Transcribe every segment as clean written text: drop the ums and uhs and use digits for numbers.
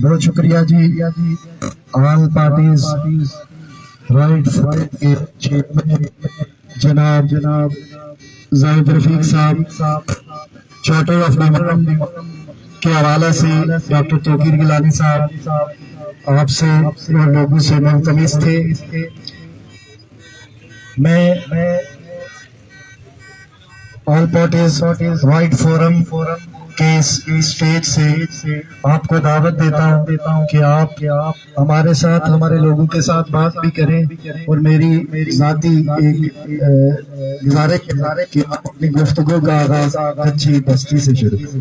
بہت شکریہ جی. All parties right کے چیئرمین جناب زاہد رفیق صاحب، چارٹر آف میمبران کے حوالے سے ڈاکٹر توقیر گیلانی صاحب آپ سے اور لوگوں سے ملتمس تھے. میں آل پارٹیز رائٹ فورم کے اسٹیج سے آپ کو دعوت دیتا ہوں کہ آپ ہمارے ساتھ، ہمارے لوگوں کے ساتھ بات بھی کریں، اور میری ذاتی ایک گزارش کہ آپ اپنی گفتگو کا آغاز کچی بستی سے شروع کریں.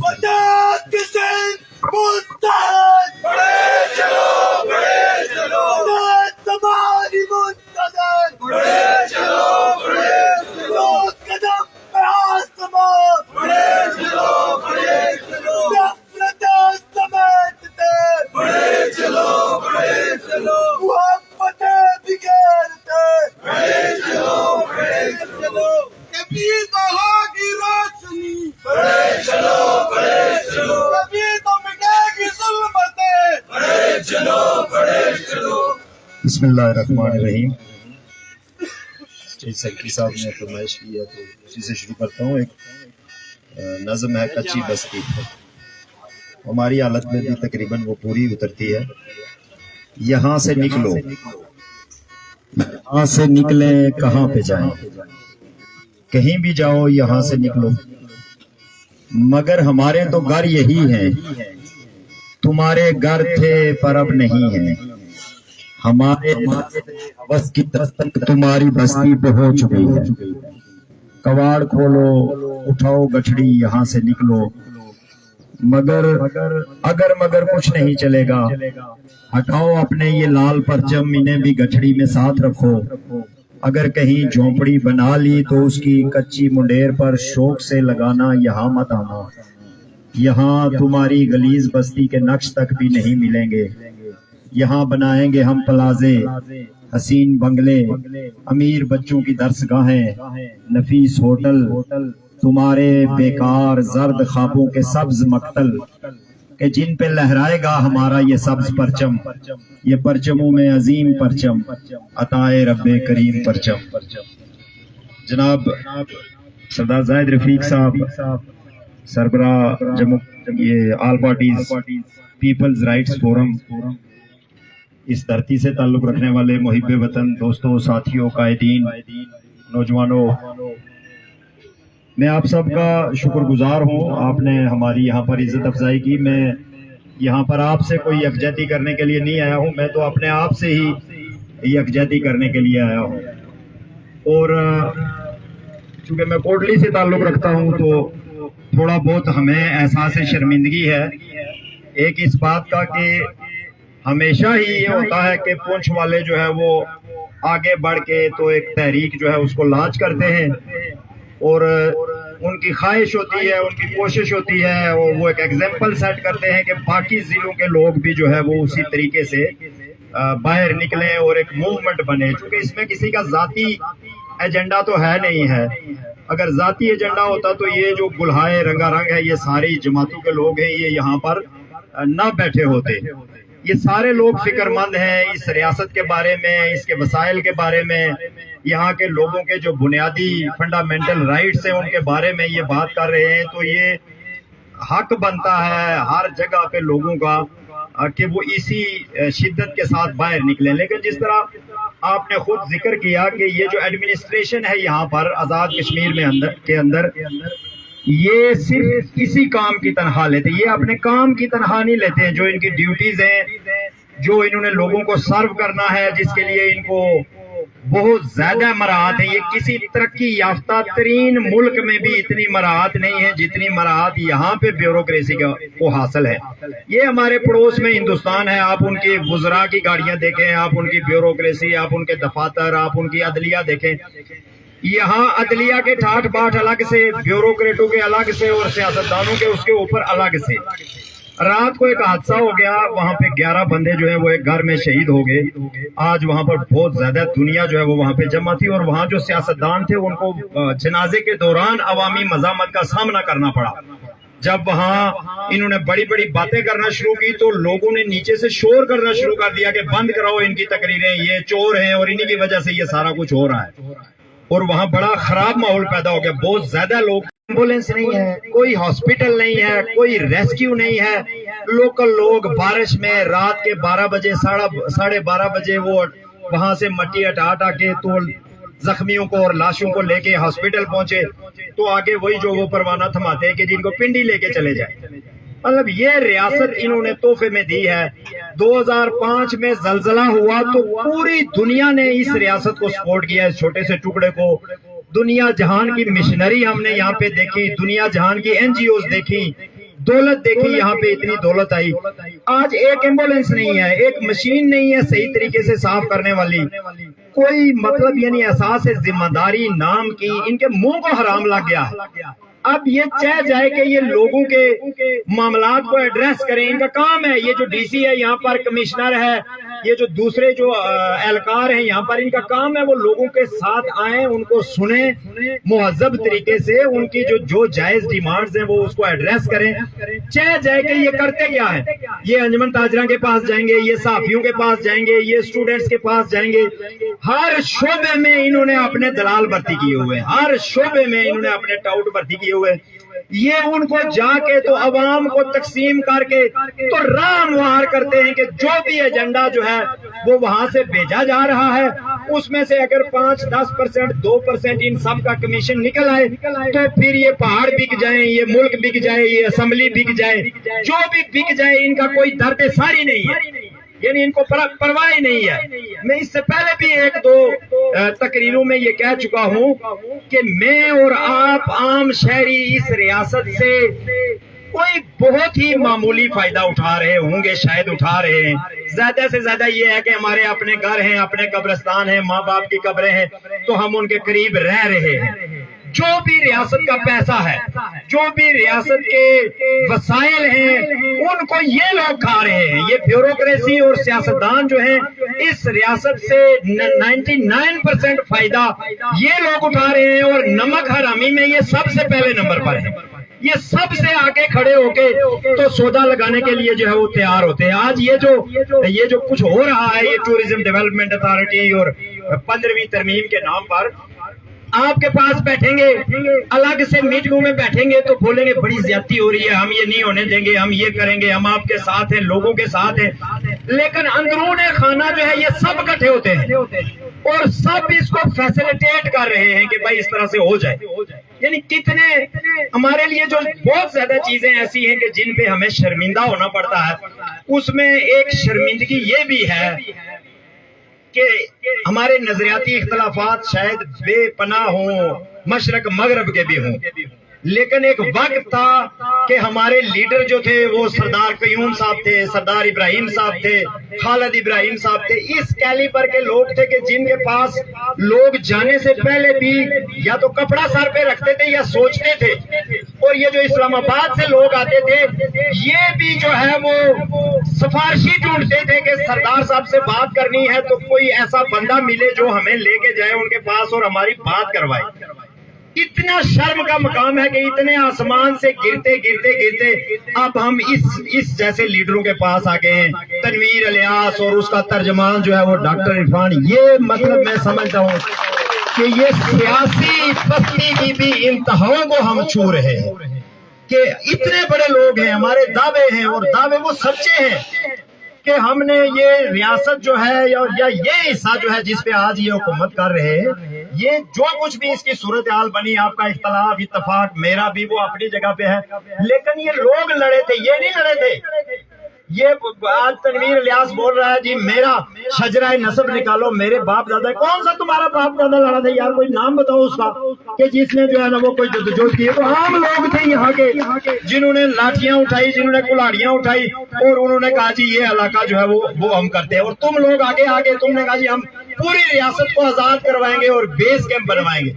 بسم اللہ الرحمن الرحیم. اسٹیج سیکرٹری صاحب نے فرمائش کی ہے تو اسی سے شروع کرتا ہوں. ایک نظم ہے کچی بستی، ہماری حالت میں بھی تقریباً وہ پوری اترتی ہے. یہاں سے نکلو، یہاں سے نکلیں کہاں پہ جائیں، کہیں بھی جاؤ یہاں سے نکلو، مگر ہمارے تو گھر یہی ہیں، تمہارے گھر تھے پر اب نہیں ہیں. ہمارے بس کی تک تمہاری بستی پہ ہو چکی ہے. کواڑ کھولو، اٹھاؤ گٹھڑی یہاں سے نکلو، مگر کچھ نہیں چلے گا. ہٹاؤ اپنے یہ لال پرچم، انہیں بھی گٹھڑی میں ساتھ رکھو. اگر کہیں جھونپڑی بنا لی تو اس کی کچی منڈیر پر شوق سے لگانا، یہاں مت آنا. یہاں تمہاری گلیز بستی کے نقش تک بھی نہیں ملیں گے. یہاں بنائیں گے ہم پلازے، حسین بنگلے، امیر بچوں کی درسگاہیں، نفیس ہوٹل، تمہارے بیکار زرد خوابوں کے سبز مقتل، کہ جن پہ لہرائے گا ہمارا یہ سبز پرچم، یہ پرچموں میں عظیم پرچم، عطائے رب کریم پرچم. جناب سردار زاہد رفیق صاحب، سربراہ All Parties People's Rights Forum, اس دھرتی سے تعلق رکھنے والے محب وطن دوستوں، ساتھیوں، قائدین، نوجوانوں، میں آپ سب کا شکر گزار ہوں. آپ نے ہماری یہاں پر عزت افزائی کی. میں یہاں پر آپ سے کوئی یکجہتی کرنے کے لیے نہیں آیا ہوں، میں تو اپنے آپ سے ہی یکجہتی کرنے کے لیے آیا ہوں. اور چونکہ میں کوٹلی سے تعلق رکھتا ہوں تو تھوڑا بہت ہمیں احساس شرمندگی ہے ایک اس بات کا کہ ہمیشہ ہی یہ ہوتا ہے کہ پونچھ والے جو ہے وہ آگے بڑھ کے تو ایک تحریک جو ہے اس کو لانچ کرتے ہیں، اور ان کی خواہش ہوتی ہے، ان کی کوشش ہوتی ہے، اور وہ ایک ایگزامپل سیٹ کرتے ہیں کہ باقی ضلعوں کے لوگ بھی جو ہے وہ اسی طریقے سے باہر نکلیں اور ایک موومنٹ بنے. چونکہ اس میں کسی کا ذاتی ایجنڈا تو ہے نہیں ہے. اگر ذاتی ایجنڈا ہوتا تو یہ جو گلہائے رنگا رنگ ہے، یہ ساری جماعتوں کے لوگ ہیں، یہ یہاں پر نہ بیٹھے ہوتے. یہ سارے لوگ فکر مند ہیں اس ریاست کے بارے میں، اس کے وسائل کے بارے میں، یہاں کے لوگوں کے جو بنیادی فنڈامنٹل رائٹس ہیں ان کے بارے میں یہ بات کر رہے ہیں. تو یہ حق بنتا ہے ہر جگہ پہ لوگوں کا کہ وہ اسی شدت کے ساتھ باہر نکلیں. لیکن جس طرح آپ نے خود ذکر کیا کہ یہ جو ایڈمنسٹریشن ہے یہاں پر آزاد کشمیر میں اندر یہ صرف کسی کام کی تنخواہ لیتے، یہ اپنے کام کی تنخواہ نہیں لیتے ہیں. جو ان کی ڈیوٹیز ہیں، جو انہوں نے لوگوں کو سرو کرنا ہے، جس کے لیے ان کو بہت زیادہ مراعات ہے. یہ کسی ترقی یافتہ ترین ملک میں بھی اتنی مراعات نہیں ہے جتنی مراعات یہاں پہ بیوروکریسی کو حاصل ہے. یہ ہمارے پڑوس میں ہندوستان ہے. آپ ان کی وزراء کی گاڑیاں دیکھیں، آپ ان کی بیوروکریسی، آپ ان کے دفاتر، آپ ان کی عدلیہ دیکھیں. یہاں عدلیہ کے ٹھاٹ باٹ الگ سے، بیوروکریٹوں کے الگ سے، اور سیاستدانوں کے اس کے اوپر الگ سے. رات کو ایک حادثہ ہو گیا، وہاں پہ 11 بندے جو ہیں وہ ایک گھر میں شہید ہو گئے. آج وہاں پر بہت زیادہ دنیا جو ہے وہ وہاں پہ جمع تھی، اور وہاں جو سیاستدان تھے ان کو جنازے کے دوران عوامی مزاحمت کا سامنا کرنا پڑا. جب وہاں انہوں نے بڑی بڑی باتیں کرنا شروع کی تو لوگوں نے نیچے سے شور کرنا شروع کر دیا کہ بند کراؤ ان کی تقریریں، یہ چور ہیں اور انہی کی وجہ سے یہ سارا کچھ ہو رہا ہے. اور وہاں بڑا خراب ماحول پیدا ہو گیا. بہت زیادہ لوگ، ایمبولینس نہیں ہے، کوئی ہاسپٹل نہیں ہے، کوئی ریسکیو نہیں ہے. لوکل لوگ بارش میں رات کے 12 بجے 12:30 بجے وہ وہاں سے مٹی ہٹا کے تو زخمیوں کو اور لاشوں کو لے کے ہاسپٹل پہنچے تو آگے وہی جو وہ پروانہ تھماتے ہیں کہ جن کو پنڈی لے کے چلے جائیں. مطلب یہ ریاست انہوں نے تحفے میں دی ہے. 2005 میں زلزلہ ہوا تو پوری دنیا نے اس ریاست کو سپورٹ کیا، اس چھوٹے سے ٹکڑے کو. دنیا جہان کی مشنری ہم نے یہاں پہ دیکھی، دنیا جہان کی NGOs دیکھی، دولت دیکھی، یہاں پہ اتنی دولت آئی. آج ایک ایمبولینس نہیں ہے، ایک مشین نہیں ہے صحیح طریقے سے صاف کرنے والی. کوئی مطلب یعنی احساس ذمہ داری نام کی ان کے منہ کو حرام لگ گیا ہے. اب یہ چاہ جائے کہ یہ لوگوں کے معاملات کو ایڈریس کریں، ان کا کام ہے. یہ جو ڈی سی ہے یہاں پر، کمشنر ہے، یہ جو دوسرے جو اہلکار ہیں یہاں پر، ان کا کام ہے وہ لوگوں کے ساتھ آئیں، ان کو سنیں مہذب طریقے سے، ان کی جو جائز ڈیمانڈز ہیں وہ اس کو ایڈریس کریں. چاہ جائے کہ یہ کرتے کیا ہے، یہ انجمن تاجرہ کے پاس جائیں گے، یہ صحافیوں کے پاس جائیں گے، یہ اسٹوڈنٹس کے پاس جائیں گے. ہر شعبے میں انہوں نے اپنے دلال بھرتی کیے ہوئے، ہر شعبے میں انہوں نے اپنے ٹاؤٹ بھرتی کیے ہوئے. یہ ان کو جا کے تو عوام کو تقسیم کر کے تو راہ ہموار کرتے ہیں کہ جو بھی ایجنڈا جو ہے وہ وہاں سے بھیجا جا رہا ہے اس میں سے اگر 5-10% 2% ان سب کا کمیشن نکل آئے تو پھر یہ پہاڑ بک جائیں، یہ ملک بک جائے، یہ اسمبلی بک جائے، جو بھی بک جائے، ان کا کوئی درد ساری نہیں ہے، یعنی ان کو پرواہ نہیں ہے. میں اس سے پہلے بھی 1-2 تقریروں میں یہ کہہ چکا ہوں کہ میں اور آپ عام شہری اس ریاست سے کوئی بہت ہی معمولی فائدہ اٹھا رہے ہوں گے، شاید اٹھا رہے ہیں. زیادہ سے زیادہ یہ ہے کہ ہمارے اپنے گھر ہیں، اپنے قبرستان ہیں، ماں باپ کی قبریں ہیں تو ہم ان کے قریب رہ رہے ہیں. جو بھی ریاست کا پیسہ ہے، جو بھی ریاست کے وسائل ہیں، ان کو یہ لوگ کھا رہے ہیں. یہ بیوروکریسی اور سیاستدان جو ہیں اس ریاست سے 99% فائدہ یہ لوگ اٹھا رہے ہیں، اور نمک حرامی میں یہ سب سے پہلے نمبر پر ہے. یہ سب سے آگے کھڑے ہو کے تو سودا لگانے کے لیے جو ہے وہ تیار ہوتے ہیں. آج یہ جو کچھ ہو رہا ہے، یہ ٹورزم ڈیولپمنٹ اتھارٹی اور 15ویں ترمیم کے نام پر، آپ کے پاس بیٹھیں گے، الگ سے میٹنگوں میں بیٹھیں گے تو بولیں گے بڑی زیادتی ہو رہی ہے، ہم یہ نہیں ہونے دیں گے، ہم یہ کریں گے، ہم آپ کے ساتھ ہیں، لوگوں کے ساتھ ہیں. لیکن اندرون خانہ جو ہے یہ سب اکٹھے ہوتے ہیں اور سب اس کو فیسیلیٹیٹ کر رہے ہیں کہ بھائی اس طرح سے ہو جائے. یعنی کتنے ہمارے لیے جو بہت زیادہ چیزیں ایسی ہیں کہ جن پہ ہمیں شرمندہ ہونا پڑتا ہے. اس میں ایک شرمندگی یہ بھی ہے کہ ہمارے نظریاتی اختلافات شاید بے پناہ ہوں، مشرق مغرب کے بھی ہوں، لیکن ایک وقت تھا کہ ہمارے لیڈر جو تھے وہ سردار قیوم صاحب تھے، سردار ابراہیم صاحب تھے، خالد ابراہیم صاحب تھے. اس کیلیبر کے لوگ تھے کہ جن کے پاس لوگ جانے سے پہلے بھی یا تو کپڑا سر پہ رکھتے تھے یا سوچتے تھے. اور یہ جو اسلام آباد سے لوگ آتے تھے یہ بھی جو ہے وہ سفارشی ڈھونڈتے تھے کہ سردار صاحب سے بات کرنی ہے تو کوئی ایسا بندہ ملے جو ہمیں لے کے جائے ان کے پاس اور ہماری بات کروائے. اتنا شرم کا مقام ہے کہ اتنے آسمان سے گرتے گرتے گرتے اب ہم اس جیسے لیڈروں کے پاس آ گئے ہیں. تنویر الیاس اور اس کا ترجمان جو ہے وہ ڈاکٹر عرفان. یہ مطلب میں سمجھتا ہوں کہ یہ سیاسی پستی کی بھی انتہاؤں کو ہم چھو رہے ہیں کہ اتنے بڑے لوگ ہیں، ہمارے دعوے ہیں اور دعوے وہ سچے ہیں کہ ہم نے یہ ریاست جو ہے یا یہ حصہ جو ہے جس پہ آج یہ حکومت کر رہے ہیں، یہ جو کچھ بھی اس کی صورتحال بنی، آپ کا اختلاف اتفاق میرا بھی وہ اپنی جگہ پہ ہے، لیکن یہ لوگ لڑے تھے، یہ نہیں لڑے تھے. یہ آج تنویر الیاس بول رہا ہے جی میرا شجرہ نسب نکالو، میرے باپ دادا. کون سا تمہارا باپ دادا لڑا تھا یار؟ کوئی نام بتاؤ اس کا کہ جس نے جو ہے نا وہ کوئی جدوجہد کی. تو عام لوگ تھے یہاں کے جنہوں نے لاٹیاں اٹھائی، جنہوں نے کلاڑیاں اٹھائی اور انہوں نے کہا جی یہ علاقہ جو ہے وہ ہم کرتے ہیں. اور تم لوگ آگے تم نے کہا جی ہم پوری ریاست کو آزاد کروائیں گے اور بیس کیمپ بنوائیں گے.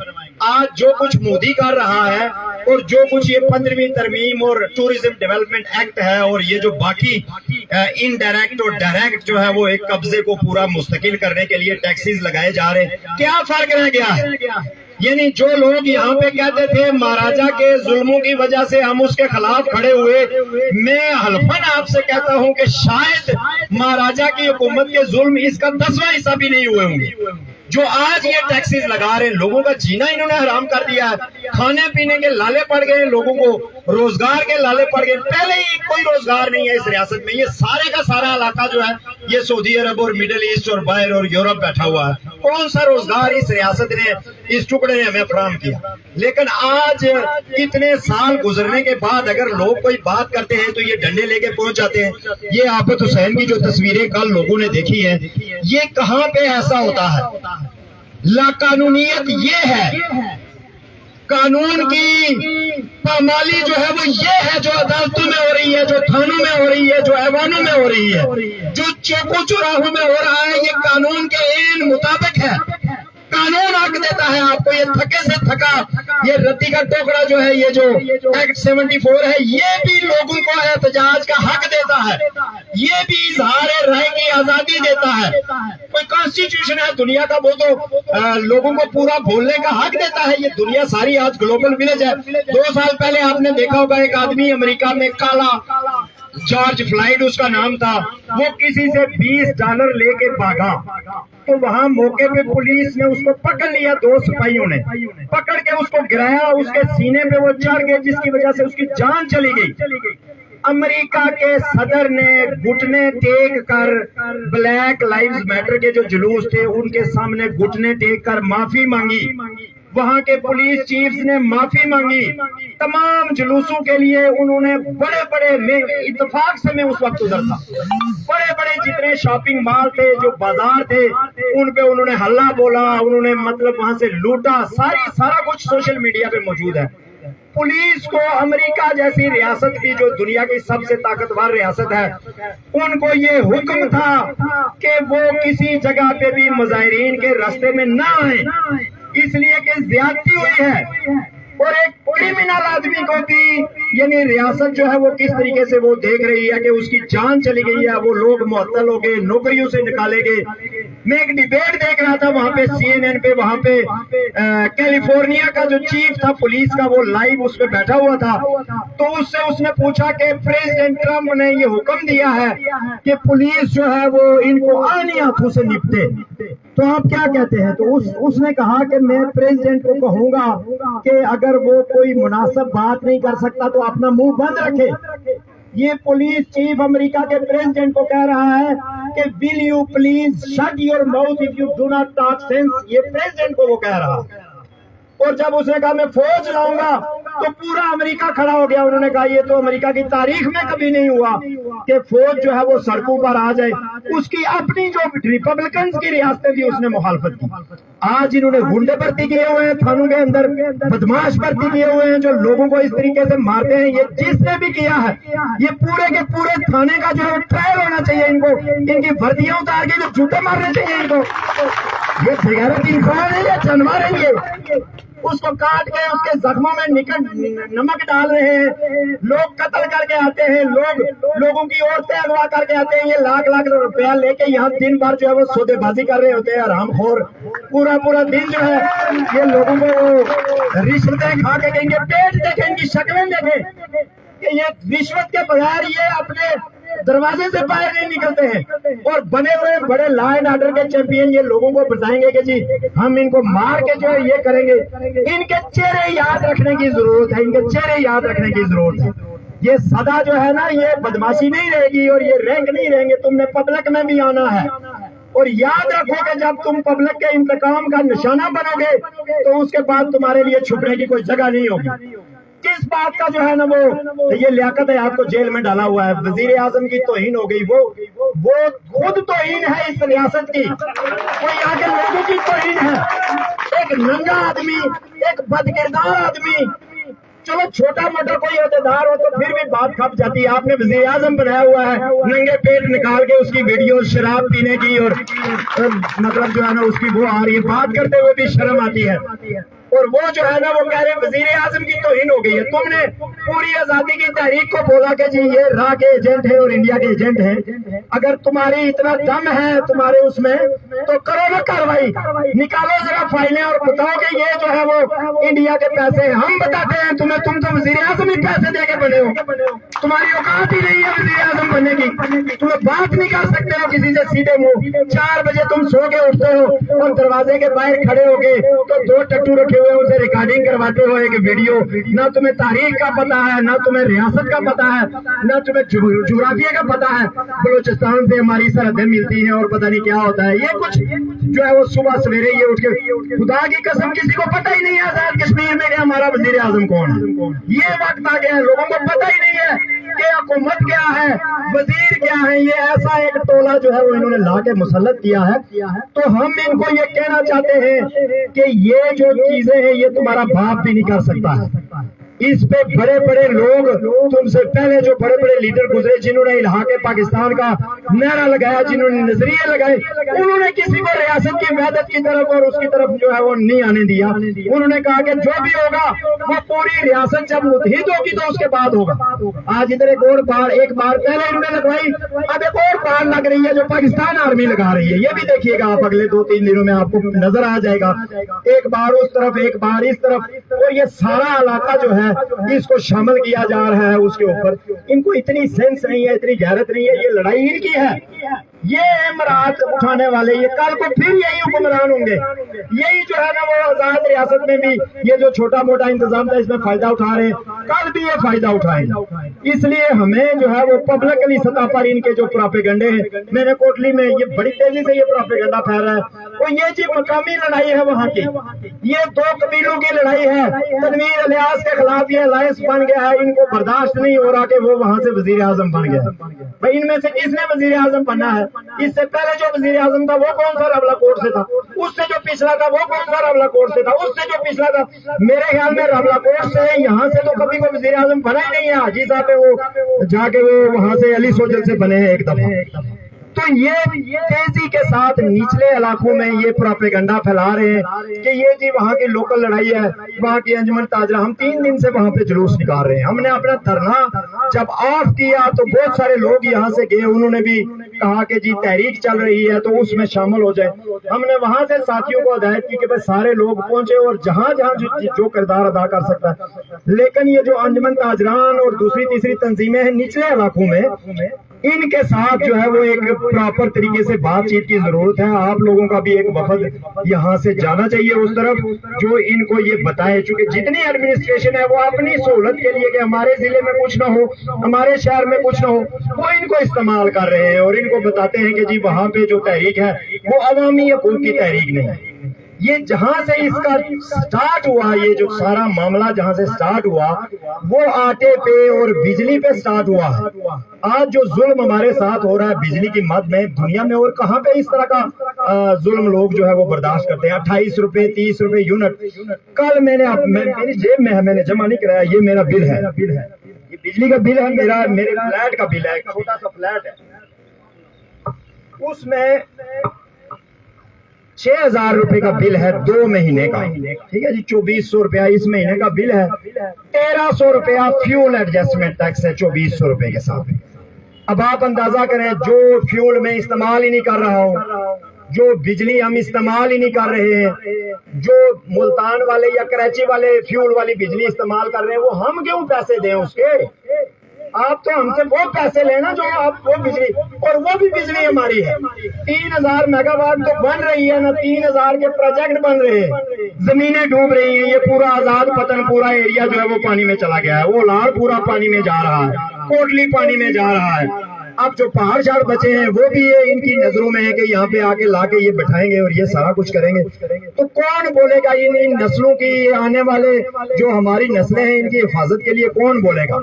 آج جو کچھ مودی کر رہا ہے اور جو کچھ یہ 15ویں ترمیم اور ٹورزم ڈیولپمنٹ ایکٹ ہے اور یہ جو باقی انڈائریکٹ اور ڈائریکٹ جو ہے وہ ایک قبضے کو پورا مستقل کرنے کے لیے ٹیکسز لگائے جا رہے ہیں. کیا فرق رہ گیا ہے؟ یعنی جو لوگ یہاں پہ کہتے تھے مہاراجا کے ظلموں کی وجہ سے ہم اس کے خلاف کھڑے ہوئے، میں حلفاً آپ سے کہتا ہوں کہ شاید مہاراجا کی حکومت کے ظلم اس کا 10واں حصہ بھی نہیں ہوئے ہوں گے. جو آج یہ ٹیکسز لگا رہے ہیں، لوگوں کا جینا انہوں نے حرام کر دیا ہے، کھانے پینے کے لالے پڑ گئے، لوگوں کو روزگار کے لالے پڑ گئے. پہلے ہی کوئی روزگار نہیں ہے اس ریاست میں. یہ سارے کا سارا علاقہ جو ہے یہ سعودی عرب اور مڈل ایسٹ اور باہر اور یورپ بیٹھا ہوا ہے. کون سا روزگار اس ریاست نے، اس ٹکڑے نے ہمیں فراہم کیا؟ لیکن آج کتنے سال گزرنے کے بعد اگر لوگ کوئی بات کرتے ہیں تو یہ ڈنڈے لے کے پہنچ جاتے ہیں. یہ آفت حسین کی جو تصویریں کل لوگوں نے دیکھی ہیں، یہ کہاں پہ ایسا ہوتا ہے؟ لا قانونیت یہ ہے، قانون کی پامالی جو ہے وہ یہ ہے جو عدالتوں میں ہو رہی ہے، جو تھانوں میں ہو رہی ہے، جو ایوانوں میں ہو رہی ہے، جو چوکوں چوراہوں میں ہو رہا ہے. یہ قانون کے عین مطابق ہے. قانون حق دیتا ہے آپ کو. یہ تھکے سے تھکا یہ رتی کا ٹوکرا جو ہے، یہ جو ایکٹ 74 ہے، یہ بھی لوگوں کو احتجاج کا حق دیتا ہے. یہ بھی اظہار رائے کی آزادی دیتا ہے. کوئی کانسٹیٹیوشن ہے دنیا کا، وہ تو لوگوں کو پورا بولنے کا حق دیتا ہے. یہ دنیا ساری آج گلوبل ولیج ہے. 2 سال پہلے آپ نے دیکھا ہوگا ایک آدمی امریکہ میں کالا، جارج فلائیڈ اس کا نام تھا، وہ کسی سے $20 لے کے بھاگا تو وہاں موقع پہ پولیس نے اس کو پکڑ لیا. 2 سپاہیوں نے پکڑ کے اس کو گرایا، اس کے سینے پہ وہ چڑھ گئے جس کی وجہ سے اس کی جان چلی گئی. امریکہ کے صدر نے گھٹنے ٹیک کر بلیک لائیوز میٹر کے جو جلوس تھے ان کے سامنے گھٹنے ٹیک کر معافی مانگی. وہاں کے پولیس چیفز نے معافی مانگی. تمام جلوسوں کے لیے انہوں نے بڑے بڑے، اتفاق سے میں اس وقت ادھر تھا، بڑے بڑے جتنے شاپنگ مال تھے، جو بازار تھے، ان پہ انہوں نے ہلہ بولا، انہوں نے مطلب وہاں سے لوٹا. سارا کچھ سوشل میڈیا پہ موجود ہے. پولیس کو امریکہ جیسی ریاست کی جو دنیا کی سب سے طاقتور ریاست ہے، ان کو یہ حکم تھا کہ وہ کسی جگہ پہ بھی مظاہرین کے راستے میں نہ آئیں، اس لیے کہ زیادتی ہوئی ہے. اور ایک کرمنل آدمی کو بھی یعنی ریاست جو ہے وہ کس طریقے سے وہ دیکھ رہی ہے کہ اس کی جان چلی گئی ہے، وہ لوگ معطل ہو گئے، نوکریوں سے نکالے گئے. میں ایک ڈیبیٹ دیکھ رہا تھا وہاں پہ CNN پہ، وہاں پہ کیلیفورنیا کا جو چیف تھا پولیس کا وہ لائیو اس پہ بیٹھا ہوا تھا. تو اس نے پوچھا کہ پریزیڈنٹ ٹرمپ نے یہ حکم دیا ہے کہ پولیس جو ہے وہ ان کو آنی ہاتھوں سے نپٹے، تو آپ کیا کہتے ہیں؟ تو اس نے کہا کہ میں پریزیڈنٹ کو کہوں گا کہ اگر وہ کوئی مناسب بات نہیں کر سکتا تو اپنا منہ بند رکھے. یہ پولیس چیف امریکہ کے پریزیڈنٹ کو کہہ رہا ہے کہ will you please shut your mouth if you do not talk sense. یہ پریزیڈنٹ کو وہ کہہ رہا. اور جب اس نے کہا میں فوج لاؤں گا تو پورا امریکہ کھڑا ہو گیا. انہوں نے کہا یہ تو امریکہ کی تاریخ میں کبھی نہیں ہوا کہ فوج جو ہے وہ سڑکوں پر آ جائے. اس کی اپنی جو ریپبلکنز کی ریاستیں تھی اس نے مخالفت کی. آج انہوں نے گنڈے بھرتی کیے ہوئے ہیں تھانوں کے اندر، بدماش بھرتی کیے ہوئے ہیں جو لوگوں کو اس طریقے سے مارتے ہیں. یہ جس نے بھی کیا ہے یہ پورے کے پورے تھانے کا جو ہے ٹرائل ہونا چاہیے. ان کو ان کی وردیاں اتار کے جو جوتے مارنے چاہیے ان کو. یہ بغیرت انسان ہے، یہ جانور ہے. یہ اس کو کاٹ کے اس کے زخموں میں نمک ڈال رہے ہیں. لوگ قتل کر کے آتے ہیں، لوگوں کی عورتیں اغوا کر کے آتے ہیں. یہ لاکھ روپیہ لے کے یہاں دن بھر جو ہے وہ سودے بازی کر رہے ہوتے ہیں. حرام خور پورا دن جو ہے یہ لوگوں کو رشوتیں کھا کے کہیں گے. پیٹ دیکھیں، ان کی شکلیں دیکھیں کہ یہ رشوت کے بغیر یہ اپنے دروازے سے باہر نہیں نکلتے ہیں. اور بنے ہوئے بڑے لا اینڈ آرڈر کے چیمپئن یہ لوگوں کو بتائیں گے کہ جی ہم ان کو مار کے جو ہے یہ کریں گے. ان کے چہرے یاد رکھنے کی ضرورت ہے، ان کے چہرے یاد رکھنے کی ضرورت ہے. یہ سدا جو ہے نا یہ بدماشی نہیں رہے گی اور یہ رینک نہیں رہیں گے. تم نے پبلک میں بھی آنا ہے اور یاد رکھو کہ جب تم پبلک کے انتقام کا نشانہ بنو گے تو اس کے بعد تمہارے لیے چھپنے کی کوئی جگہ نہیں ہوگی. کس بات کا جو ہے نا وہ یہ لیاقت ہے آپ کو جیل میں ڈالا ہوا ہے. وزیر اعظم کی توہین ہو گئی، وہ خود توہین ہے اس ریاست کی. وہ یہاں کے لوگوں کی توہین ہے. ایک ننگا آدمی، ایک بدکردار آدمی، چلو چھوٹا موٹا کوئی عہدیدار ہو تو پھر بھی بات کھپ جاتی ہے. آپ نے وزیر اعظم بنایا ہوا ہے، ننگے پیٹ نکال کے اس کی ویڈیو شراب پینے کی اور مطلب جو ہے نا اس کی وہ آ رہی ہے، بات کرتے ہوئے بھی شرم آتی ہے. اور وہ جو ہے نا وہ کہہ رہے وزیر اعظم کی توہین ہو گئی ہے. تم نے پوری آزادی کی تحریک کو بولا کہ جی یہ را کے ایجنٹ ہیں اور انڈیا کے ایجنٹ ہیں. اگر تمہاری اتنا دم ہے تمہارے اس میں تو کرو نا کاروائی, نکالو ذرا فائلیں اور بتاؤ کہ یہ جو ہے وہ انڈیا کے پیسے ہیں. ہم بتاتے ہیں تمہیں, تم تو وزیر اعظم ہی پیسے دے کے بنے ہو, تمہاری اوقات ہی نہیں ہے وزیر اعظم بننے کی, تمہیں بات نہیں کر سکتے ہو کسی سے سیدھے منہ. 4 بجے تم سو کے اٹھتے ہو اور دروازے کے باہر کھڑے ہو کے تو 2 ٹٹو رکھے ہوئے اسے ریکارڈنگ کرواتے ہو ایک ویڈیو. نہ تمہیں تاریخ کا پتا ہے, نہ تمہیں ریاست کا پتا ہے, نہ تمہیں جغرافیہ کا پتا ہے. بلوچستان سے ہماری سرحدیں ملتی ہیں اور پتہ نہیں کیا ہوتا ہے. یہ کچھ جو ہے وہ صبح سویرے یہ اٹھ کے, خدا کی قسم کسی کو پتہ ہی نہیں ہے آزاد کشمیر میں کہ ہمارا وزیر اعظم کون ہے. یہ وقت آ گیا ہے, لوگوں کو پتہ ہی نہیں ہے کہ حکومت کیا ہے, وزیر کیا ہے. یہ ایسا ایک ٹولہ جو ہے وہ انہوں نے لا کے مسلط کیا ہے. تو ہم ان کو یہ کہنا چاہتے ہیں کہ یہ جو چیزیں ہیں یہ تمہارا باپ بھی نہیں کر سکتا ہے. اس پہ بڑے بڑے لوگ تم سے پہلے جو بڑے بڑے لیڈر گزرے جنہوں نے الحاق پاکستان کا نعرہ لگایا, جنہوں نے نظریے لگائے, انہوں نے کسی کو ریاست کی وحدت کی طرف اور اس کی طرف جو ہے وہ نہیں آنے دیا. انہوں نے کہا کہ جو بھی ہوگا وہ پوری ریاست جب متحد ہوگی تو اس کے بعد ہوگا. آج ادھر ایک بار پہلے انہوں نے لگوائی, اب ایک اور بار لگ رہی ہے جو پاکستان آرمی لگا رہی ہے. یہ بھی دیکھیے گا آپ اگلے 2-3 دنوں میں آپ کو نظر آ جائے گا, ایک بار اس طرف ایک بار اس طرف, اور یہ سارا علاقہ جو ہے اس کو شامل کیا جا رہا ہے اس کے اوپر. ان کو اتنی سینس نہیں ہے, اتنی غیرت نہیں ہے. یہ لڑائی ان کی ہے, یہ امارات اٹھانے والے یہ کل کو پھر یہی حکمران ہوں گے. یہی جو ہے نا وہ آزاد ریاست میں بھی یہ جو چھوٹا موٹا انتظام تھا اس میں فائدہ اٹھا رہے ہیں, کل بھی یہ فائدہ اٹھائیں. اس لیے ہمیں جو ہے وہ پبلکلی سطح پر ان کے جو پراپیگنڈے ہیں, میں نے کوٹلی میں یہ بڑی تیزی سے یہ پراپیگنڈا پھیل رہا ہے. وہ یہ جی مقامی لڑائی ہے وہاں کی, یہ 2 قبیلوں کی لڑائی ہے. تنویر الیاس کے خلاف یہ الائنس بن گیا ہے. ان کو برداشت نہیں ہو رہا کہ وہ وہاں سے وزیر اعظم بن گیا. بھائی ان میں سے کس نے وزیر اعظم بننا ہے؟ اس سے پہلے جو وزیر اعظم تھا وہ کون سا راولا کوٹ سے تھا, اس سے جو پچھلا تھا وہ کون سا راولا کوٹ سے تھا, اس سے جو پچھلا تھا. میرے خیال میں راولا کوٹ سے یہاں سے تو کبھی کوئی وزیر اعظم بنا ہی نہیں ہے. حاجی صاحب پہ وہ جا کے وہ وہاں سے علی سوجل سے بنے ہیں ایک دفعہ. تو یہ تیزی کے ساتھ نچلے علاقوں میں یہ پراپیگنڈا پھیلا رہے ہیں کہ یہ جی وہاں کی لوکل لڑائی ہے, وہاں کی انجمن تاجرہ. ہم 3 دن سے وہاں پہ جلوس نکال رہے ہیں. ہم نے اپنا دھرنا جب آف کیا تو بہت سارے لوگ یہاں سے گئے, انہوں نے بھی کہا کہ جی تحریک چل رہی ہے تو اس میں شامل ہو جائے. ہم نے وہاں سے ساتھیوں کو ہدایت کی کہ بھائی سارے لوگ پہنچے اور جہاں جہاں جو کردار ادا کر سکتا ہے. لیکن یہ جو انجمن تاجران اور دوسری تیسری تنظیمیں ہیں نچلے علاقوں میں, ان کے ساتھ جو ہے وہ ایک پراپر طریقے سے بات چیت کی ضرورت ہے. آپ لوگوں کا بھی ایک وفد یہاں سے جانا چاہیے اس طرف جو ان کو یہ بتائے, چونکہ جتنی ایڈمنسٹریشن ہے وہ اپنی سہولت کے لیے کہ ہمارے ضلع میں کچھ نہ ہو, ہمارے شہر میں کچھ نہ ہو, وہ ان کو استعمال کر رہے ہیں اور ان کو بتاتے ہیں کہ جی وہاں پہ جو تحریک ہے وہ عوامی حقوق کی تحریک نہیں ہے. یہ جہاں سے اس کا سٹارٹ ہوا, یہ جو سارا معاملہ جہاں سے سٹارٹ ہوا وہ آٹے پہ اور بجلی پہ سٹارٹ ہوا ہے. آج جو ظلم ہمارے ساتھ ہو رہا ہے بجلی کی مد میں دنیا میں, اور کہاں پہ اس طرح کا ظلم لوگ جو ہے وہ برداشت کرتے ہیں. 28 روپے 30 روپے یونٹ. کل میں نے میری جیب میں ہے, میں نے جمع نہیں کرایا, یہ میرا بل ہے, یہ بجلی کا بل ہے میرا, میرے فلیٹ کا بل ہے, چھوٹا سا فلیٹ ہے, اس میں 6000 روپے کا بل ہے 2 مہینے کا. ٹھیک ہے جی, 2400 روپیہ اس مہینے کا بل ہے. 1300 روپیہ فیول ایڈجسٹمنٹ ٹیکس ہے 2400 روپے کے ساتھ. اب آپ اندازہ کریں جو فیول میں استعمال ہی نہیں کر رہا ہوں, جو بجلی ہم استعمال ہی نہیں کر رہے ہیں, جو ملتان والے یا کراچی والے فیول والی بجلی استعمال کر رہے ہیں, وہ ہم کیوں پیسے دیں اس کے؟ آپ تو ہم سے وہ پیسے لینا جو آپ وہ بجلی, اور وہ بھی بجلی ہماری ہے. 3000 میگا واٹ تو بن رہی ہے نا, 3000 کے پروجیکٹ بن رہے ہیں, زمینیں ڈوب رہی ہیں. یہ پورا آزاد پتن پورا ایریا جو ہے وہ پانی میں چلا گیا ہے, وہ لار پورا پانی میں جا رہا ہے, کوٹلی پانی میں جا رہا ہے. اب جو پہاڑ شاڑ بچے ہیں وہ بھی یہ ان کی نظروں میں ہے کہ یہاں پہ آ کے لا کے یہ بٹھائیں گے اور یہ سارا کچھ کریں گے. تو کون بولے گا ان نسلوں کی, آنے والے جو ہماری نسلیں ہیں ان کی حفاظت کے لیے کون بولے گا؟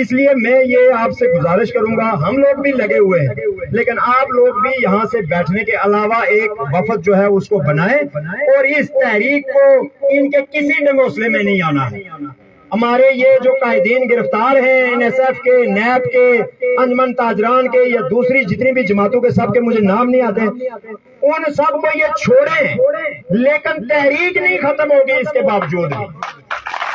اس لیے میں یہ آپ سے گزارش کروں گا, ہم لوگ بھی لگے ہوئے ہیں لیکن آپ لوگ بھی یہاں سے بیٹھنے کے علاوہ ایک وفد جو ہے اس کو بنائیں, اور اس تحریک کو ان کے کسی ڈنگوسلے میں نہیں آنا ہے. ہمارے یہ جو قائدین گرفتار ہیں NSF کے، نیب کے، انجمن تاجران کے یا دوسری جتنی بھی جماعتوں کے، سب کے مجھے نام نہیں آتے، ان سب کو یہ چھوڑیں، لیکن تحریک نہیں ختم ہوگی اس کے باوجود بھی۔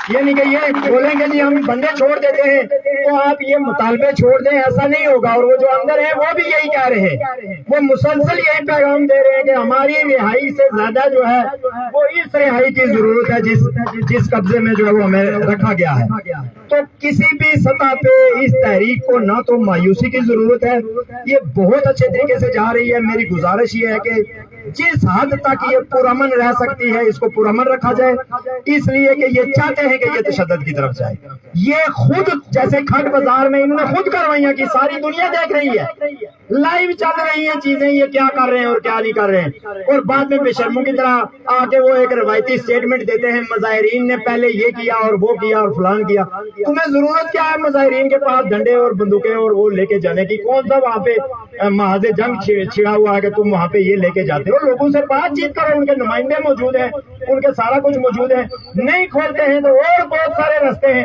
یعنی کہ یہ بولیں گے جی ہم بندے چھوڑ دیتے ہیں تو آپ یہ مطالبے چھوڑ دیں، ایسا نہیں ہوگا۔ اور وہ جو اندر ہیں وہ بھی یہی کہہ رہے ہیں، وہ مسلسل یہی پیغام دے رہے ہیں کہ ہماری رہائی سے زیادہ جو ہے وہ اس رہائی کی ضرورت ہے جس قبضے میں جو ہے وہ ہمیں رکھا گیا ہے۔ تو کسی بھی سطح پہ اس تحریک کو نہ تو مایوسی کی ضرورت ہے، یہ بہت اچھے طریقے سے جا رہی ہے۔ میری گزارش یہ ہے کہ جس حد تک یہ پرامن رہ سکتی ہے اس کو پرامن رکھا جائے، اس لیے کہ یہ چاہتے ہیں کہ یہ تشدد کی طرف جائے۔ یہ خود جیسے کھٹ بازار میں انہوں نے خود کاروائیاں کی، ساری دنیا دیکھ رہی ہے، لائیو چل رہی ہیں چیزیں، یہ کیا کر رہے ہیں اور کیا نہیں کر رہے ہیں، اور بعد میں بے شرموں کی طرح آ کے وہ ایک روایتی سٹیٹمنٹ دیتے ہیں مظاہرین نے پہلے یہ کیا اور وہ کیا اور فلان کیا۔ تمہیں ضرورت کیا ہے مظاہرین کے پاس ڈنڈے اور بندوقیں اور وہ لے کے جانے کی؟ کون سا وہاں پہ محاذ جنگ چھڑا ہوا ہے کہ تم وہاں پہ یہ لے کے جاتے ہو؟ لوگوں سے بات چیت کرو، ان کے نمائندے موجود ہیں، ان کے سارا کچھ موجود ہے، نہیں کھولتے ہیں تو اور بہت سارے رستے ہیں۔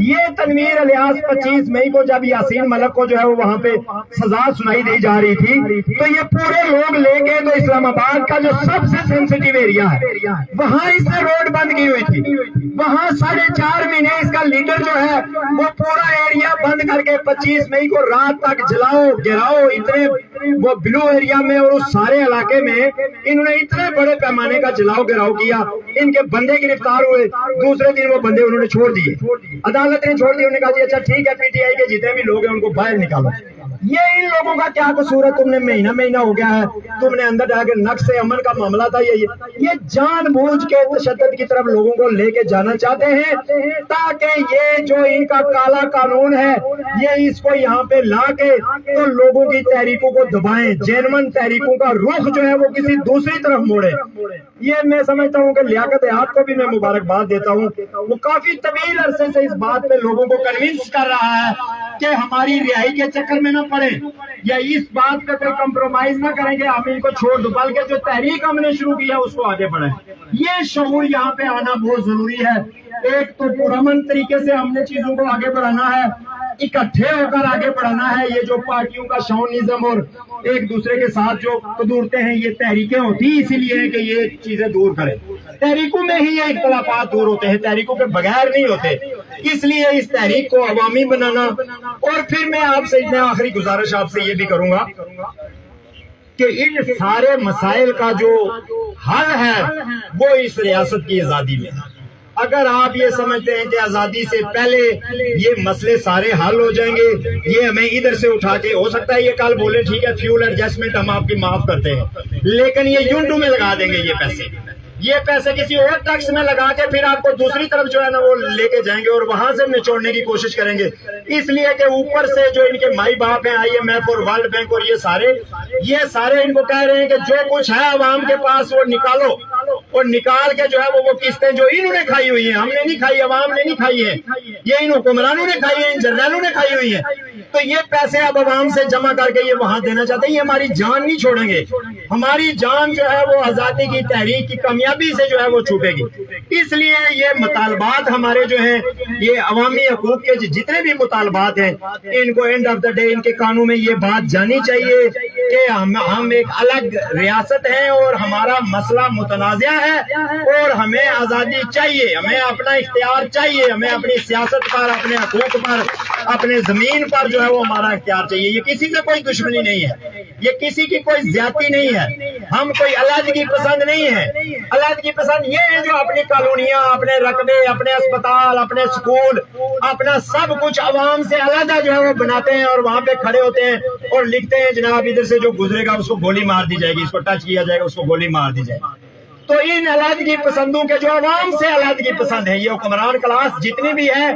یہ تنویر الیاس 25 مئی کو جب یاسین ملک کو جو ہے وہ وہاں پہ سزا سنائی دی جا رہی تھی تو یہ پورے لوگ لے کے تو اسلام آباد کا جو سب سے سینسٹیو ایریا ہے وہاں اس نے روڈ بند کی ہوئی تھی، وہاں 4.5 مہینے اس کا لیڈر جو ہے وہ پورا ایریا بند کر کے 25 مئی کو رات تک جلاؤ گراؤ، اتنے وہ بلو ایریا میں اور اس سارے علاقے میں انہوں نے اتنے بڑے پیمانے کا جلاؤ گراؤ کیا، ان کے بندے گرفتار ہوئے، دوسرے دن وہ بندے انہوں نے چھوڑ دیے، عدالت نے چھوڑ دیے، انہوں نے کہا جی اچھا ٹھیک ہے PTI کے جتنے بھی لوگ ہیں ان کو باہر نکالو۔ یہ ان لوگوں کا کیا قصور ہے؟ تم نے مہینہ ہو گیا ہے، تم نے اندر ڈال کے نقص امن کا معاملہ تھا، یہ جان بوجھ کے تشدد کی طرف لوگوں کو لے کے جانا چاہتے ہیں تاکہ یہ جو ان کا کالا قانون ہے یہ اس کو یہاں پہ لا کے تو لوگوں کی تحریکوں کو دبائیں، جینون تحریکوں کا رخ جو ہے وہ کسی دوسری طرف موڑے۔ یہ میں سمجھتا ہوں کہ لیاقت دیہات کو بھی میں مبارکباد دیتا ہوں، وہ کافی طویل عرصے سے اس بات پہ لوگوں کو کنونس کر رہا ہے کہ ہماری رہائی کے چکر میں نہ پڑے یا اس بات پہ کوئی کمپرومائز نہ کریں کہ ہم ان کو چھوڑ دو، بلکہ جو تحریک ہم نے شروع کیا اس کو آگے بڑھائیں۔ یہ شعور یہاں پہ آنا بہت ضروری ہے۔ ایک تو پرامن طریقے سے ہم نے چیزوں کو آگے بڑھانا ہے، اکٹھے ہو کر آگے بڑھانا ہے۔ یہ جو پارٹیوں کا شاونزم اور ایک دوسرے کے ساتھ جو قدورتیں ہیں، یہ تحریکیں ہوتی اسی لیے ہیں کہ یہ چیزیں دور کریں۔ تحریکوں میں ہی یہ اختلافات دور ہوتے ہیں، تحریکوں کے بغیر نہیں ہوتے۔ اس لیے اس تحریک کو عوامی بنانا، اور پھر میں آخری گزارش آپ سے یہ بھی کروں گا کہ ان سارے مسائل کا جو حل ہے وہ اس ریاست کی آزادی میں ہے۔ اگر آپ یہ سمجھتے ہیں کہ آزادی سے پہلے یہ مسئلے سارے حل ہو جائیں گے، یہ ہمیں ادھر سے اٹھا کے، ہو سکتا ہے یہ کل بولے ٹھیک ہے فیول ایڈجسٹمنٹ ہم آپ کی معاف کرتے ہیں، لیکن یہ یونٹو میں لگا دیں گے، یہ پیسے کسی اور ٹیکس میں لگا کے پھر آپ کو دوسری طرف جو ہے نا وہ لے کے جائیں گے اور وہاں سے نچوڑنے کی کوشش کریں گے۔ اس لیے کہ اوپر سے جو ان کے مائی باپ ہیں IMF اور ورلڈ بینک اور یہ سارے ان کو کہہ رہے ہیں کہ جو کچھ ہے عوام کے پاس وہ نکالو، اور نکال کے جو ہے وہ قسطیں جو انہوں نے کھائی ہوئی ہیں، ہم نے نہیں کھائی، عوام نے نہیں کھائی ہے، یہ ان حکمرانوں نے کھائی ہے، ان جرنیلوں نے کھائی ہوئی ہے، تو یہ پیسے اب عوام سے جمع کر کے یہ وہاں دینا چاہتے ہیں۔ یہ ہماری جان نہیں چھوڑیں گے، ہماری جان جو ہے وہ آزادی کی تحریک کی کامیابی سے جو ہے وہ چھوٹے گی۔ اس لیے یہ مطالبات ہمارے جو ہیں، یہ عوامی حقوق کے جتنے بھی مطالبات ہیں، ان کو اینڈ آف دا ڈے ان کے قانون میں یہ بات جانی چاہیے کہ ہم ایک الگ ریاست ہیں اور ہمارا مسئلہ متنازع ہے اور ہمیں آزادی چاہیے، ہمیں اپنا اختیار چاہیے، ہمیں اپنی سیاست پر، اپنے حقوق پر، اپنے زمین پر جو ہے وہ ہمارا اختیار چاہیے۔ یہ کسی سے کوئی دشمنی نہیں ہے، یہ کسی کی کوئی زیادتی نہیں ہے، ہم کوئی علیحدگی پسند نہیں ہے۔ علیحدگی پسند یہ ہے جو اپنی کالونیاں، اپنے رقبے، اپنے اسپتال، اپنے اسکول، اپنا سب کچھ عوام سے علیحدہ جو ہے وہ بناتے ہیں اور وہاں پہ کھڑے ہوتے ہیں اور لکھتے ہیں جناب ادھر سے جو گزرے گا اس کو گولی مار دی جائے گی، اس کو ٹچ کیا جائے گا اس کو گولی مار دی جائے گی۔ تو ان علیحدگی پسندوں کے جو عوام سے علیحدگی پسند ہے، یہ حکمران کلاس جتنی بھی ہے،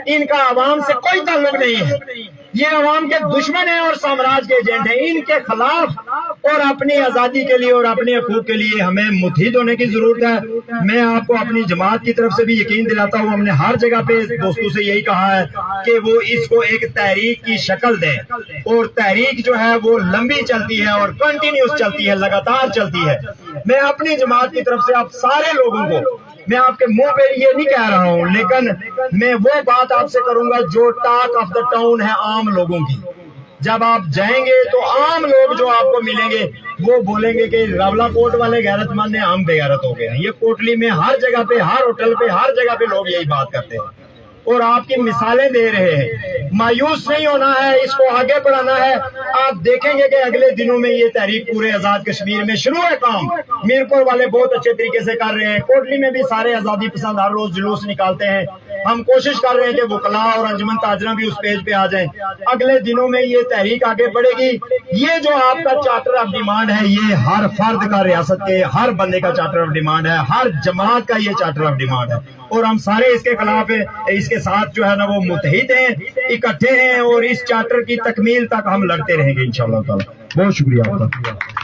ان کا عوام سے کوئی تعلق نہیں ہے، یہ عوام کے دشمن ہیں اور سامراج کے ایجنٹ ہیں۔ ان کے خلاف اور اپنی آزادی کے لیے اور اپنے حقوق کے لیے ہمیں متحد ہونے کی ضرورت ہے۔ میں آپ کو اپنی جماعت کی طرف سے بھی یقین دلاتا ہوں، ہم نے ہر جگہ پہ دوستوں سے یہی کہا ہے کہ وہ اس کو ایک تحریک کی شکل دیں، اور تحریک جو ہے وہ لمبی چلتی ہے اور کنٹینیوس چلتی ہے، لگاتار چلتی ہے۔ میں اپنی جماعت کی طرف سے آپ سارے لوگوں کو میں آپ کے منہ پہ یہ نہیں کہہ رہا ہوں، لیکن میں وہ بات آپ سے کروں گا جو ٹاک آف دا ٹاؤن ہے عام لوگوں کی۔ جب آپ جائیں گے تو عام لوگ جو آپ کو ملیں گے وہ بولیں گے کہ راولا کوٹ والے غیرت مند ہیں، ہم بے غیرت ہو گئے ہیں۔ یہ کوٹلی میں ہر جگہ پہ، ہر ہوٹل پہ، ہر جگہ پہ لوگ یہی بات کرتے ہیں اور آپ کی مثالیں دے رہے ہیں۔ مایوس نہیں ہونا ہے، اس کو آگے بڑھانا ہے۔ آپ دیکھیں گے کہ اگلے دنوں میں یہ تحریک پورے آزاد کشمیر میں شروع ہے کام۔ میرپور والے بہت اچھے طریقے سے کر رہے ہیں، کوٹلی میں بھی سارے آزادی پسند ہر روز جلوس نکالتے ہیں۔ ہم کوشش کر رہے ہیں کہ وکلاء اور انجمن تاجرہ بھی اس پیج پہ آ جائیں۔ اگلے دنوں میں یہ تحریک آگے بڑھے گی۔ یہ جو آپ کا چارٹر آف ڈیمانڈ ہے، یہ ہر فرد کا، ریاست کے ہر بندے کا چارٹر آف ڈیمانڈ ہے، ہر جماعت کا یہ چارٹر آف ڈیمانڈ ہے، اور ہم سارے اس کے خلاف ہیں، اس کے ساتھ جو ہے نا وہ متحد ہیں، اکٹھے ہیں، اور اس چارٹر کی تکمیل تک ہم لڑتے رہیں گے انشاءاللہ تعالی۔ بہت شکریہ آپ کا۔